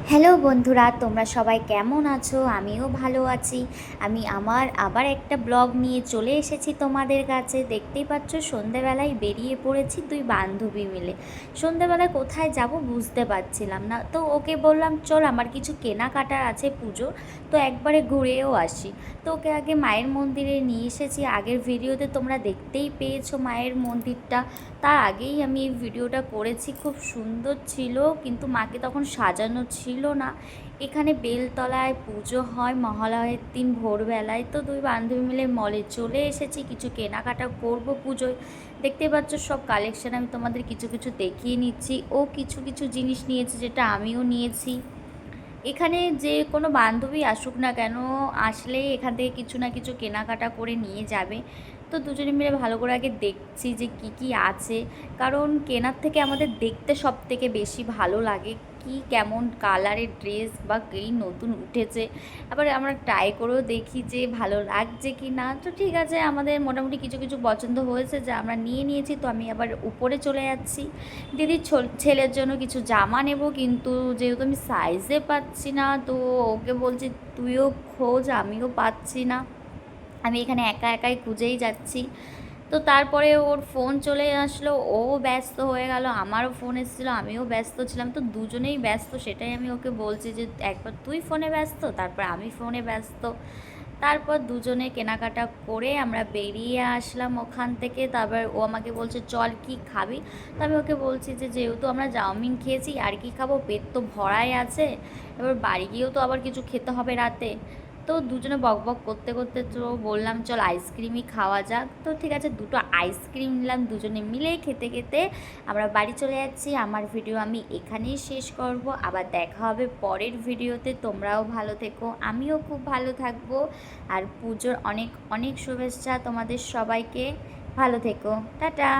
Hello বন্ধুরা, তোমরা সবাই কেমন আছো? আমিও ভালো আছি। আমি আমার আবার একটা ব্লগ নিয়ে চলে এসেছি তোমাদের কাছে। দেখতেই পাচ্ছ, সন্ধেবেলায় বেরিয়ে পড়েছি দুই বান্ধবী মিলে। সন্ধেবেলায় কোথায় যাব বুঝতে পারছিলাম না, তো ওকে বললাম চল, আমার কিছু কেনাকাটা আছে পুজোর, তো একবারে ঘুরেও আসি। তো ওকে আগে মায়ের মন্দিরে নিয়ে এসেছি। আগের ভিডিওতে তোমরা দেখতেই পেয়েছো মায়ের মন্দিরটা। তার আগেই আমি এই ভিডিওটা করেছি, খুব সুন্দর ছিল, কিন্তু মাকে তখন সাজানো ছিল না। এখানে বেলতলায় পুজো হয় মহালয়ের দিন ভোরবেলায়। তো দুই বান্ধবী মিলে মলে চলে এসেছি, কিছু কেনাকাটা করব পুজোয়। দেখতে পাচ্ছ সব কালেকশান আমি তোমাদের কিছু কিছু দেখিয়ে নিচ্ছি। ও কিছু কিছু জিনিস নিয়েছে, যেটা আমিও নিয়েছি। এখানে যে কোনো বান্ধবী আসুক না কেন, আসলেই এখান থেকে কিছু না কিছু কেনাকাটা করে নিয়ে যাবে। তো দুজনে মিলে ভালো করে আগে দেখছি যে কি কি আছে, কারণ কেনার থেকে আমাদের দেখতে সব থেকে বেশি ভালো লাগে কি কেমন কালারের ড্রেস বা কী নতুন উঠেছে। আবার আমরা ট্রাই করেও দেখি যে ভালো লাগছে কি না। তো ঠিক আছে, আমাদের মোটামুটি কিছু কিছু পছন্দ হয়েছে, যে আমরা নিয়ে নিয়েছি। তো আমি আবার উপরে চলে যাচ্ছি, দিদির ছেলের জন্য কিছু জামা নেব, কিন্তু যেহেতু আমি সাইজে পাচ্ছি না, তো ওকে বলছি তুইও খোঁজ, আমিও পাচ্ছি না। আমি এখানে একা একাই খুঁজেই যাচ্ছি। তো তারপরে ওর ফোন চলে আসলো, ও ব্যস্ত হয়ে গেল, আমারও ফোন এসেছিলো, আমিও ব্যস্ত ছিলাম। তো দুজনেই ব্যস্ত, সেটাই আমি ওকে বলছি যে একবার তুই ফোনে ব্যস্ত, তারপর আমি ফোনে ব্যস্ত। তারপর দুজনে কেনাকাটা করে আমরা বেরিয়ে আসলাম ওখান থেকে। তারপর ও আমাকে বলছে চল কি খাবি। তো আমি ওকে বলছি যে যেহেতু আমরা চাউমিন খেয়েছি, আর কি খাবো, পেট তো ভরাই আছে, এবার বাড়ি গিয়েও তো আবার কিছু খেতে হবে রাতে। তো দুজনে বক বক করতে করতে তো বললাম চল আইসক্রিমই খাওয়া যাক। তো ঠিক আছে, দুটো আইসক্রিম নিলাম, দুজনে মিলে খেতে খেতে আমরা বাড়ি চলে যাচ্ছি। আমার ভিডিও আমি এখানেই শেষ করব, আবার দেখা হবে পরের ভিডিওতে। তোমরাও ভালো থেকো, আমিও খুব ভালো থাকবো। আর পুজোর অনেক অনেক শুভেচ্ছা তোমাদের সবাইকে। ভালো থেকো, টাটা।